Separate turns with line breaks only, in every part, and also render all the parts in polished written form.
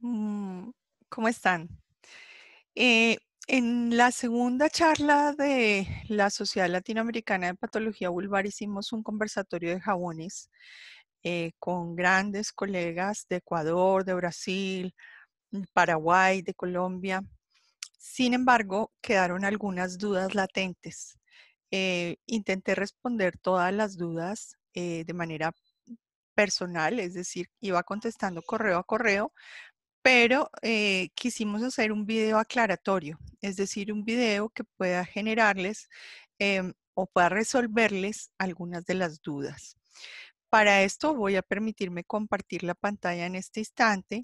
Mm, ¿Cómo están? Eh, en la segunda charla de la Sociedad Latinoamericana de Patología Vulvar hicimos un conversatorio de jabones con grandes colegas de Ecuador, de Brasil, Paraguay, de Colombia. Sin embargo, quedaron algunas dudas latentes. Intenté responder todas las dudas de manera personal, es decir, iba contestando correo a correo, pero quisimos hacer un video aclaratorio, es decir, un video que pueda generarles o pueda resolverles algunas de las dudas. Para esto voy a permitirme compartir la pantalla en este instante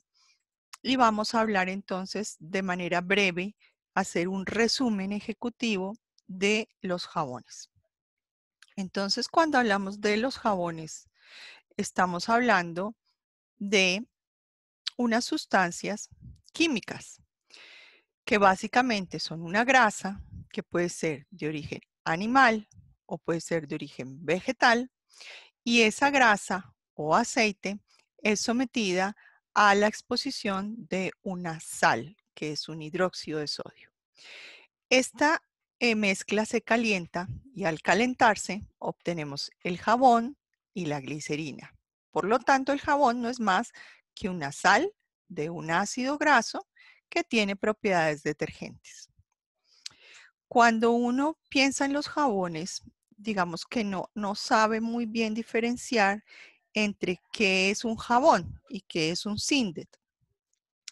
y vamos a hablar entonces de manera breve, hacer un resumen ejecutivo de los jabones. Entonces, cuando hablamos de los jabones, estamos hablando de unas sustancias químicas que básicamente son una grasa que puede ser de origen animal o puede ser de origen vegetal, y esa grasa o aceite es sometida a la exposición de una sal, que es un hidróxido de sodio. Esta mezcla se calienta y al calentarse obtenemos el jabón y la glicerina. Por lo tanto, el jabón no es más que una sal de un ácido graso que tiene propiedades detergentes. Cuando uno piensa en los jabones, digamos que no sabe muy bien diferenciar entre qué es un jabón y qué es un Sindet.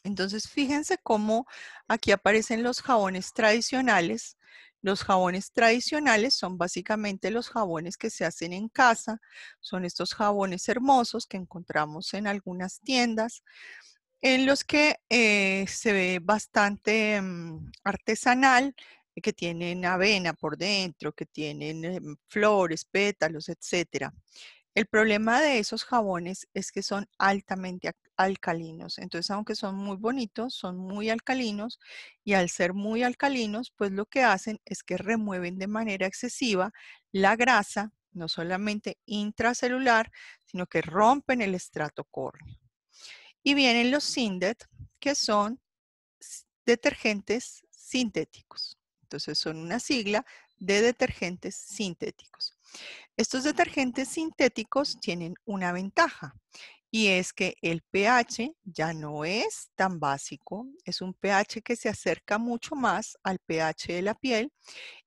Entonces, fíjense cómo aquí aparecen los jabones tradicionales. Los jabones tradicionales son básicamente los jabones que se hacen en casa. Son estos jabones hermosos que encontramos en algunas tiendas, en los que se ve bastante artesanal, que tienen avena por dentro, que tienen flores, pétalos, etcétera. El problema de esos jabones es que son altamente alcalinos. Entonces, aunque son muy bonitos, son muy alcalinos, y al ser muy alcalinos, pues lo que hacen es que remueven de manera excesiva la grasa, no solamente intracelular, sino que rompen el estrato córneo. Y vienen los Sindet, que son detergentes sintéticos. Entonces son una sigla de detergentes sintéticos. Estos detergentes sintéticos tienen una ventaja, y es que el pH ya no es tan básico, es un pH que se acerca mucho más al pH de la piel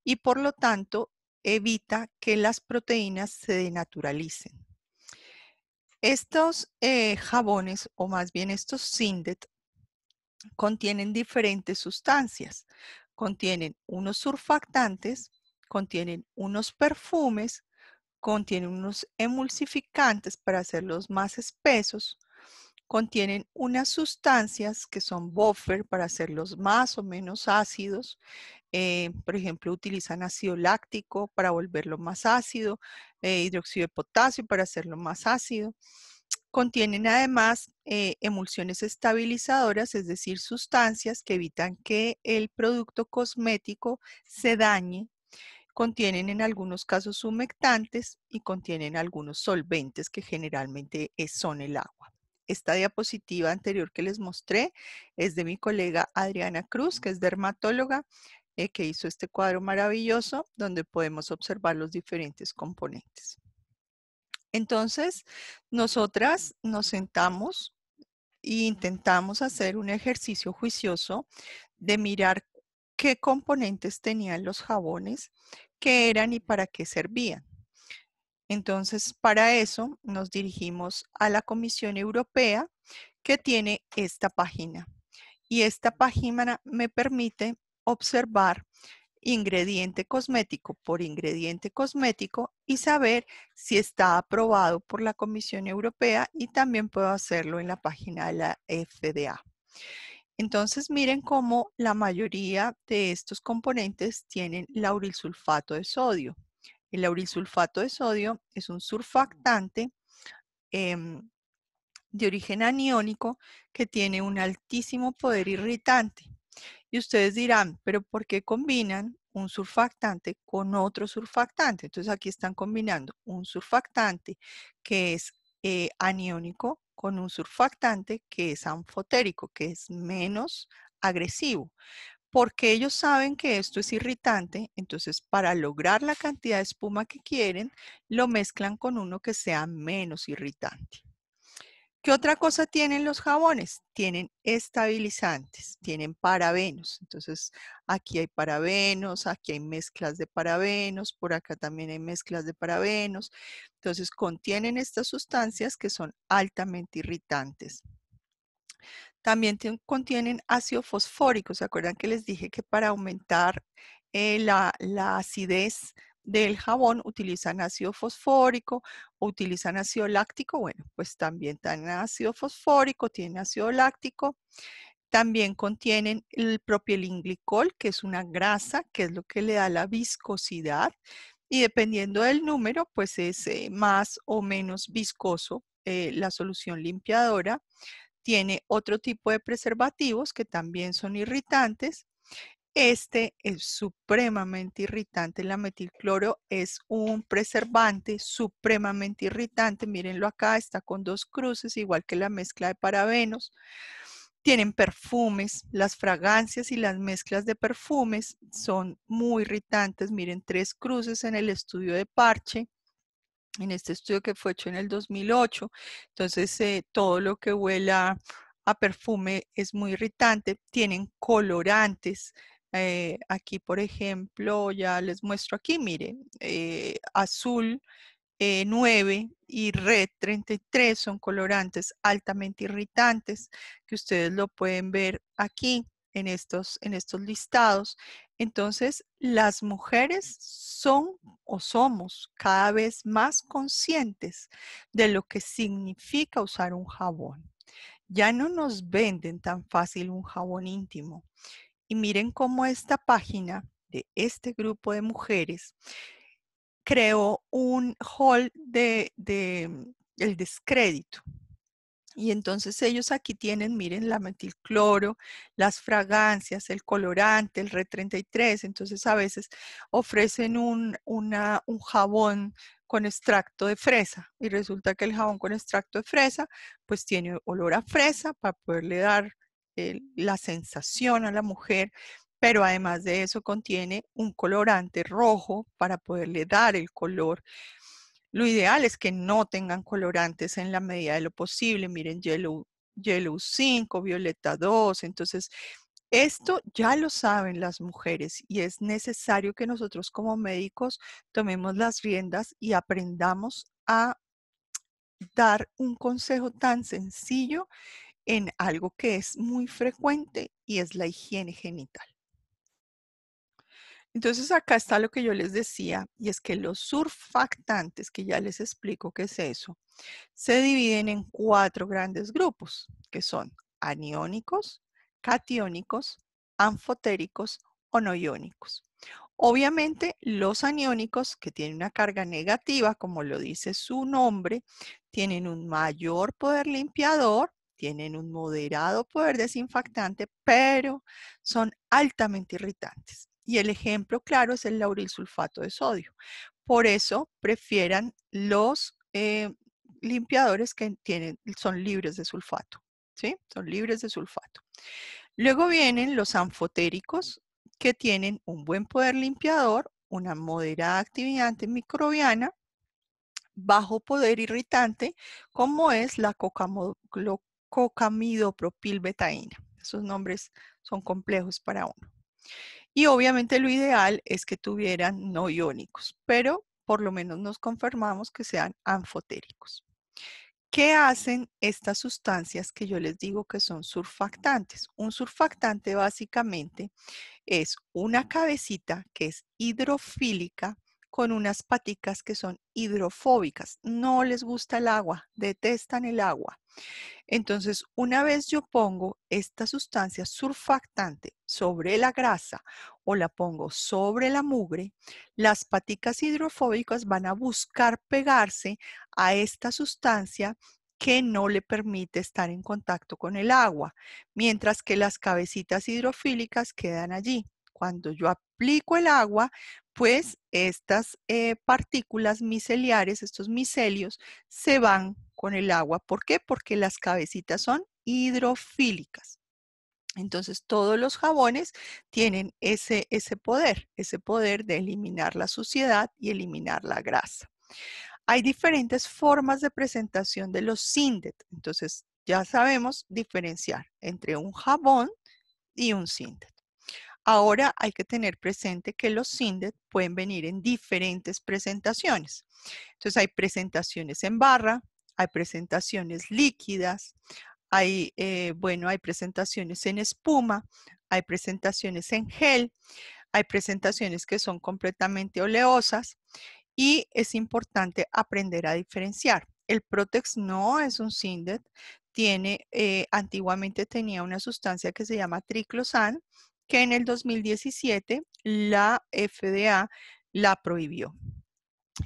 y por lo tanto evita que las proteínas se denaturalicen. Estos jabones, o más bien estos Sindet, contienen diferentes sustancias. Contienen unos surfactantes, contienen unos perfumes, contienen unos emulsificantes para hacerlos más espesos, contienen unas sustancias que son buffer para hacerlos más o menos ácidos. Por ejemplo, utilizan ácido láctico para volverlo más ácido, hidróxido de potasio para hacerlo más ácido. Contienen además emulsiones estabilizadoras, es decir, sustancias que evitan que el producto cosmético se dañe. Contienen en algunos casos humectantes y contienen algunos solventes que generalmente son el agua. Esta diapositiva anterior que les mostré es de mi colega Adriana Cruz, que es dermatóloga, que hizo este cuadro maravilloso donde podemos observar los diferentes componentes. Entonces, nosotras nos sentamos e intentamos hacer un ejercicio juicioso de mirar qué componentes tenían los jabones, qué eran y para qué servían. Entonces, para eso nos dirigimos a la Comisión Europea, que tiene esta página. Y esta página me permite observar ingrediente cosmético por ingrediente cosmético y saber si está aprobado por la Comisión Europea, y también puedo hacerlo en la página de la FDA. Entonces miren cómo la mayoría de estos componentes tienen laurilsulfato de sodio. El laurilsulfato de sodio es un surfactante em, de origen aniónico que tiene un altísimo poder irritante. Y ustedes dirán, pero ¿por qué combinan un surfactante con otro surfactante? Entonces aquí están combinando un surfactante que es aniónico con un surfactante que es anfotérico, que es menos agresivo, porque ellos saben que esto es irritante, entonces para lograr la cantidad de espuma que quieren, lo mezclan con uno que sea menos irritante. ¿Qué otra cosa tienen los jabones? Tienen estabilizantes, tienen parabenos. Entonces, aquí hay parabenos, aquí hay mezclas de parabenos, por acá también hay mezclas de parabenos. Entonces, contienen estas sustancias que son altamente irritantes. También contienen ácido fosfórico. ¿Se acuerdan que les dije que para aumentar la acidez del jabón utilizan ácido fosfórico o utilizan ácido láctico? Bueno, pues también tienen ácido fosfórico, tienen ácido láctico. También contienen el propilenglicol, que es una grasa, que es lo que le da la viscosidad. Y dependiendo del número, pues es más o menos viscoso la solución limpiadora. Tiene otro tipo de preservativos que también son irritantes. Este es supremamente irritante. La metilcloro es un preservante supremamente irritante. Mírenlo acá, está con 2 cruces, igual que la mezcla de parabenos. Tienen perfumes, las fragancias y las mezclas de perfumes son muy irritantes. Miren, 3 cruces en el estudio de parche, en este estudio que fue hecho en el 2008. Entonces, todo lo que huela a perfume es muy irritante. Tienen colorantes. Aquí, por ejemplo, ya les muestro aquí, miren, azul 9 y red 33 son colorantes altamente irritantes que ustedes lo pueden ver aquí en estos listados. Entonces, las mujeres son o somos cada vez más conscientes de lo que significa usar un jabón. Ya no nos venden tan fácil un jabón íntimo. Y miren cómo esta página de este grupo de mujeres creó un hall el descrédito. Y entonces ellos aquí tienen, miren, la metilcloro, las fragancias, el colorante, el red 33. Entonces a veces ofrecen un jabón con extracto de fresa y resulta que el jabón con extracto de fresa pues tiene olor a fresa para poderle dar la sensación a la mujer, pero además de eso contiene un colorante rojo para poderle dar el color. Lo ideal es que no tengan colorantes en la medida de lo posible. Miren, Yellow 5, Violeta 2. Entonces, esto ya lo saben las mujeres y es necesario que nosotros como médicos tomemos las riendas y aprendamos a dar un consejo tan sencillo en algo que es muy frecuente y es la higiene genital. Entonces acá está lo que yo les decía y es que los surfactantes, que ya les explico qué es eso, se dividen en 4 grandes grupos, que son aniónicos, catiónicos, anfotéricos o no iónicos. Obviamente, los aniónicos, que tienen una carga negativa, como lo dice su nombre, tienen un mayor poder limpiador, tienen un moderado poder desinfectante, pero son altamente irritantes. Y el ejemplo claro es el lauril sulfato de sodio. Por eso prefieran los limpiadores que son libres de sulfato. ¿Sí? Son libres de sulfato. Luego vienen los anfotéricos, que tienen un buen poder limpiador, una moderada actividad antimicrobiana, bajo poder irritante, como es la cocamidopropilbetaína. Esos nombres son complejos para uno. Y obviamente lo ideal es que tuvieran no iónicos, pero por lo menos nos confirmamos que sean anfotéricos. ¿Qué hacen estas sustancias que yo les digo que son surfactantes? Un surfactante básicamente es una cabecita que es hidrofílica con unas paticas que son hidrofóbicas. No les gusta el agua, detestan el agua. Entonces, una vez yo pongo esta sustancia surfactante sobre la grasa o la pongo sobre la mugre, las paticas hidrofóbicas van a buscar pegarse a esta sustancia que no le permite estar en contacto con el agua, mientras que las cabecitas hidrofílicas quedan allí. Cuando yo aplico el agua, pues estas partículas miceliares, estos micelios, se van con el agua. ¿Por qué? Porque las cabecitas son hidrofílicas. Entonces, todos los jabones tienen ese poder de eliminar la suciedad y eliminar la grasa. Hay diferentes formas de presentación de los Sindet. Entonces, ya sabemos diferenciar entre un jabón y un Sindet. Ahora hay que tener presente que los Sindet pueden venir en diferentes presentaciones. Entonces, hay presentaciones en barra, hay presentaciones líquidas, hay presentaciones en espuma, hay presentaciones en gel, hay presentaciones que son completamente oleosas y es importante aprender a diferenciar. El Protex no es un Sindet, antiguamente tenía una sustancia que se llama triclosan, que en el 2017 la FDA la prohibió.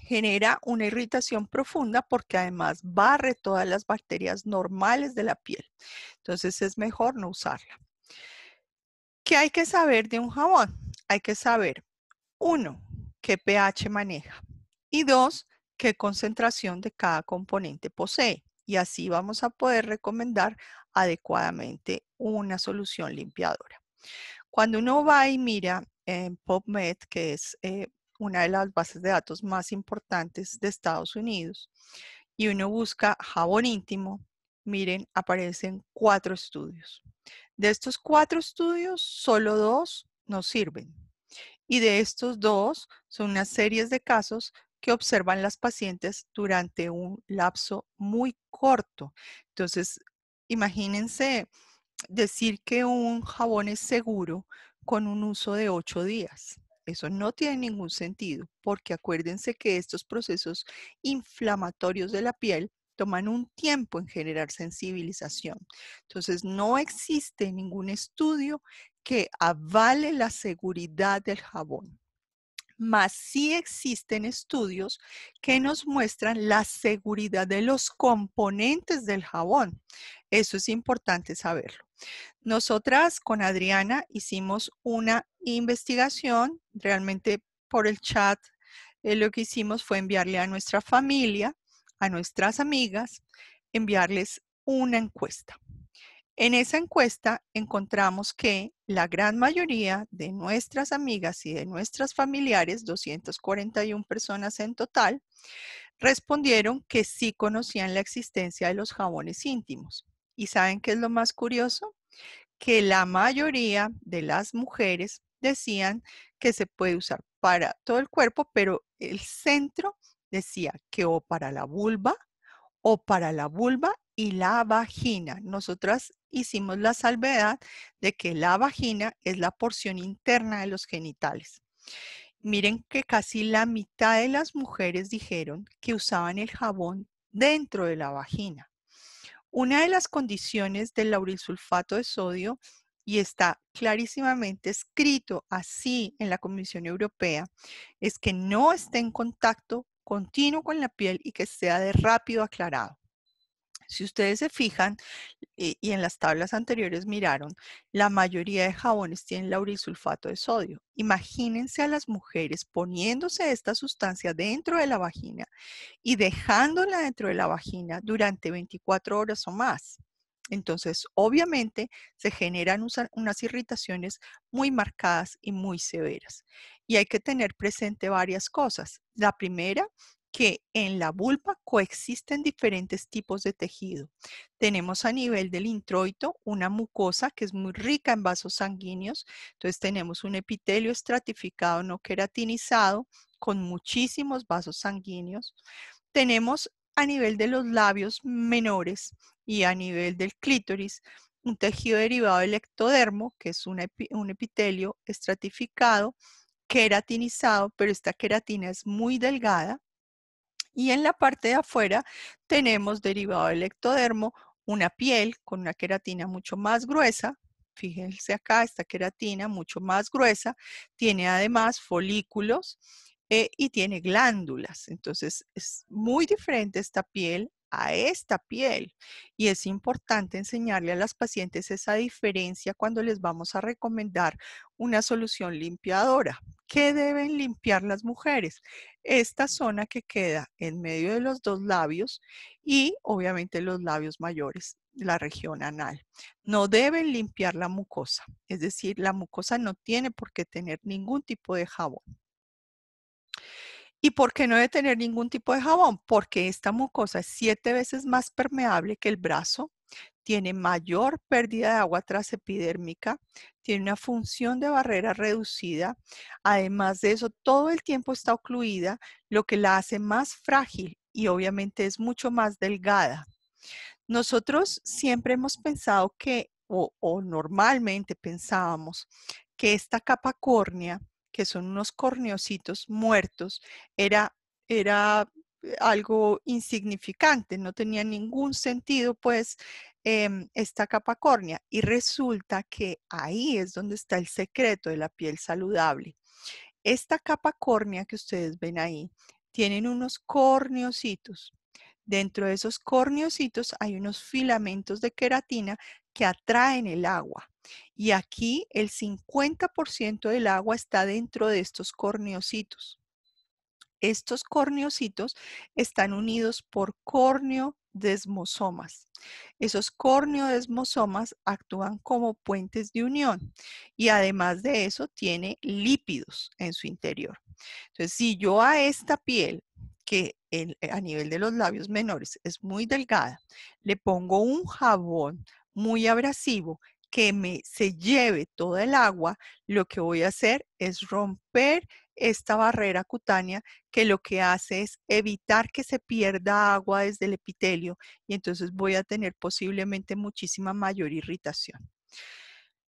Genera una irritación profunda porque además barre todas las bacterias normales de la piel. Entonces es mejor no usarla. ¿Qué hay que saber de un jabón? Hay que saber, 1, qué pH maneja y 2, qué concentración de cada componente posee. Y así vamos a poder recomendar adecuadamente una solución limpiadora. Cuando uno va y mira en PubMed, que es una de las bases de datos más importantes de Estados Unidos, y uno busca jabón íntimo, miren, aparecen 4 estudios. De estos 4 estudios, solo 2 nos sirven. Y de estos 2 son unas series de casos que observan las pacientes durante un lapso muy corto. Entonces, imagínense decir que un jabón es seguro con un uso de 8 días. Eso no tiene ningún sentido, porque acuérdense que estos procesos inflamatorios de la piel toman un tiempo en generar sensibilización. Entonces, no existe ningún estudio que avale la seguridad del jabón. Mas sí existen estudios que nos muestran la seguridad de los componentes del jabón. Eso es importante saberlo. Nosotras con Adriana hicimos una investigación, realmente por el chat. Lo que hicimos fue enviarle a nuestra familia, a nuestras amigas, enviarles una encuesta. En esa encuesta encontramos que la gran mayoría de nuestras amigas y de nuestras familiares, 241 personas en total, respondieron que sí conocían la existencia de los jabones íntimos. ¿Y saben qué es lo más curioso? Que la mayoría de las mujeres decían que se puede usar para todo el cuerpo, pero el centro decía que o para la vulva y la vagina. Nosotras hicimos la salvedad de que la vagina es la porción interna de los genitales. Miren que casi la mitad de las mujeres dijeron que usaban el jabón dentro de la vagina. Una de las condiciones del laurilsulfato de sodio, y está clarísimamente escrito así en la Comisión Europea, es que no esté en contacto continuo con la piel y que sea de rápido aclarado. Si ustedes se fijan, y en las tablas anteriores miraron, la mayoría de jabones tienen laurilsulfato de sodio. Imagínense a las mujeres poniéndose esta sustancia dentro de la vagina y dejándola dentro de la vagina durante 24 horas o más. Entonces, obviamente, se generan unas irritaciones muy marcadas y muy severas. Y hay que tener presente varias cosas. La primera, que en la vulva coexisten diferentes tipos de tejido. Tenemos a nivel del introito una mucosa que es muy rica en vasos sanguíneos. Entonces tenemos un epitelio estratificado no queratinizado con muchísimos vasos sanguíneos. Tenemos a nivel de los labios menores y a nivel del clítoris un tejido derivado del ectodermo, que es un epitelio estratificado, queratinizado, pero esta queratina es muy delgada. Y en la parte de afuera tenemos derivado del ectodermo una piel con una queratina mucho más gruesa. Fíjense acá, esta queratina mucho más gruesa, tiene además folículos y tiene glándulas. Entonces es muy diferente esta piel a esta piel y es importante enseñarle a las pacientes esa diferencia cuando les vamos a recomendar una solución limpiadora. ¿Qué deben limpiar las mujeres? Esta zona que queda en medio de los dos labios y obviamente los labios mayores, la región anal. No deben limpiar la mucosa, es decir, la mucosa no tiene por qué tener ningún tipo de jabón. ¿Y por qué no debe tener ningún tipo de jabón? Porque esta mucosa es 7 veces más permeable que el brazo, tiene mayor pérdida de agua transepidérmica, tiene una función de barrera reducida. Además de eso, todo el tiempo está ocluida, lo que la hace más frágil y obviamente es mucho más delgada. Nosotros siempre hemos pensado que, o normalmente pensábamos, que esta capa córnea, que son unos corneocitos muertos, era algo insignificante, no tenía ningún sentido, pues, esta capa córnea. Y resulta que ahí es donde está el secreto de la piel saludable. Esta capa córnea que ustedes ven ahí, tienen unos corneocitos. Dentro de esos corneocitos hay unos filamentos de queratina que atraen el agua. Y aquí el 50% del agua está dentro de estos corneocitos. Estos corneocitos están unidos por corneodesmosomas. Esos corneodesmosomas actúan como puentes de unión y además de eso tiene lípidos en su interior. Entonces, si yo a esta piel, que a nivel de los labios menores es muy delgada, le pongo un jabón muy abrasivo que se lleve toda el agua, lo que voy a hacer es romper esta barrera cutánea que lo que hace es evitar que se pierda agua desde el epitelio y entonces voy a tener posiblemente muchísima mayor irritación.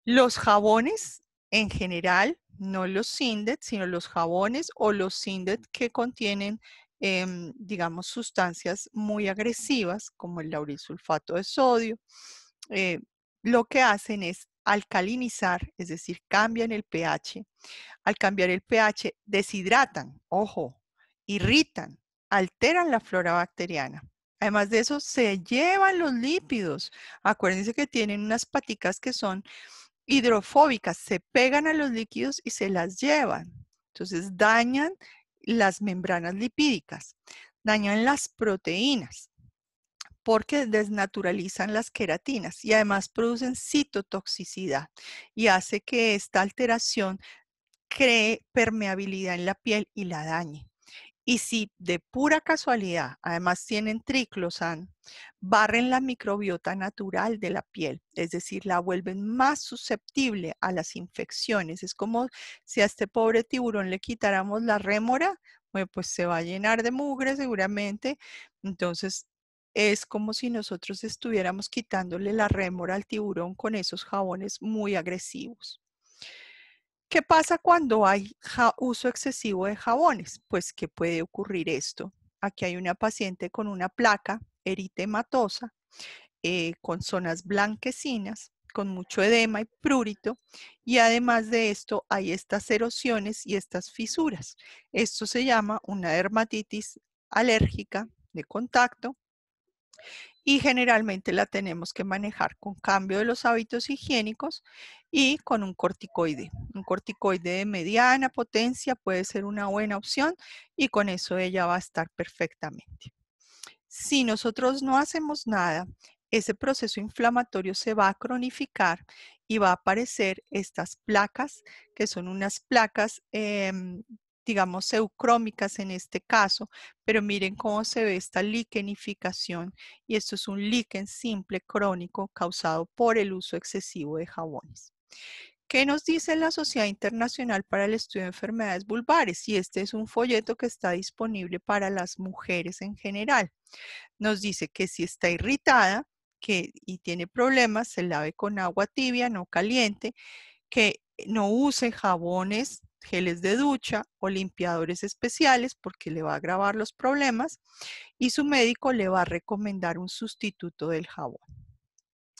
Los jabones en general, no los Sindet, sino los jabones o los Sindet que contienen, digamos, sustancias muy agresivas como el lauril sulfato de sodio, eh, lo que hacen es alcalinizar, es decir, cambian el pH. Al cambiar el pH, deshidratan, ojo, irritan, alteran la flora bacteriana. Además de eso, se llevan los lípidos. Acuérdense que tienen unas paticas que son hidrofóbicas, se pegan a los líquidos y se las llevan. Entonces dañan las membranas lipídicas, dañan las proteínas porque desnaturalizan las queratinas y además producen citotoxicidad y hace que esta alteración cree permeabilidad en la piel y la dañe. Y si de pura casualidad, además tienen triclosan, barren la microbiota natural de la piel, es decir, la vuelven más susceptible a las infecciones. Es como si a este pobre tiburón le quitáramos la rémora, bueno, pues se va a llenar de mugre seguramente. Entonces, es como si nosotros estuviéramos quitándole la rémora al tiburón con esos jabones muy agresivos. ¿Qué pasa cuando hay uso excesivo de jabones? Pues que puede ocurrir esto. Aquí hay una paciente con una placa eritematosa, con zonas blanquecinas, con mucho edema y prurito, y además de esto hay estas erosiones y estas fisuras. Esto se llama una dermatitis alérgica de contacto y generalmente la tenemos que manejar con cambio de los hábitos higiénicos y con un corticoide. Un corticoide de mediana potencia puede ser una buena opción y con eso ella va a estar perfectamente. Si nosotros no hacemos nada, ese proceso inflamatorio se va a cronificar y va a aparecer estas placas, que son unas placas, digamos, eucrómicas en este caso, pero miren cómo se ve esta liquenificación y esto es un líquen simple crónico causado por el uso excesivo de jabones. ¿Qué nos dice la Sociedad Internacional para el Estudio de Enfermedades Vulvares? Y este es un folleto que está disponible para las mujeres en general. Nos dice que si está irritada y tiene problemas, se lave con agua tibia, no caliente, que no use jabones, geles de ducha o limpiadores especiales porque le va a agravar los problemas y su médico le va a recomendar un sustituto del jabón.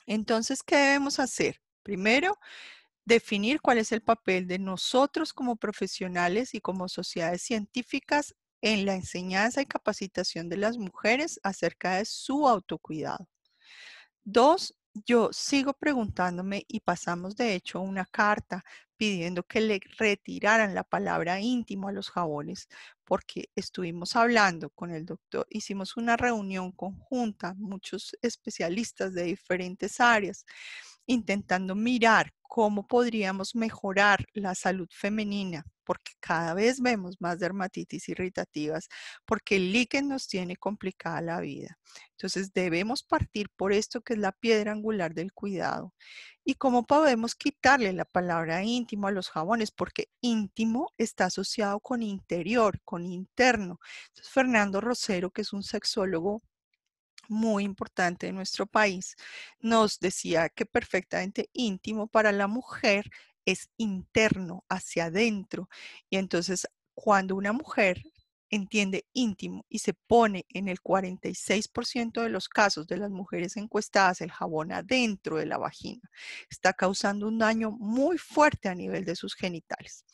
Entonces, ¿qué debemos hacer? Primero, definir cuál es el papel de nosotros como profesionales y como sociedades científicas en la enseñanza y capacitación de las mujeres acerca de su autocuidado. Dos, yo sigo preguntándome y pasamos de hecho una carta pidiendo que le retiraran la palabra íntimo a los jabones, porque estuvimos hablando con el doctor, hicimos una reunión conjunta, muchos especialistas de diferentes áreas, intentando mirar cómo podríamos mejorar la salud femenina, porque cada vez vemos más dermatitis irritativas, porque el líquen nos tiene complicada la vida. Entonces debemos partir por esto que es la piedra angular del cuidado. ¿Y cómo podemos quitarle la palabra íntimo a los jabones? Porque íntimo está asociado con interior, con interno. Entonces, Fernando Rosero, que es un sexólogo muy importante de nuestro país, nos decía que perfectamente íntimo para la mujer es interno, hacia adentro. Y entonces, cuando una mujer entiende íntimo y se pone en el 46% de los casos de las mujeres encuestadas el jabón adentro de la vagina, está causando un daño muy fuerte a nivel de sus genitales.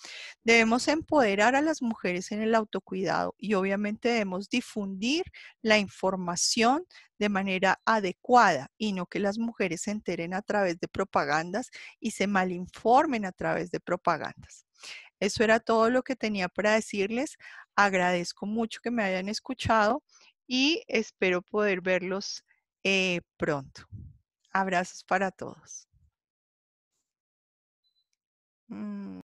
Debemos empoderar a las mujeres en el autocuidado y obviamente debemos difundir la información de manera adecuada y no que las mujeres se enteren a través de propagandas y se malinformen a través de propagandas. Eso era todo lo que tenía para decirles. Agradezco mucho que me hayan escuchado y espero poder verlos pronto. Abrazos para todos. Mm.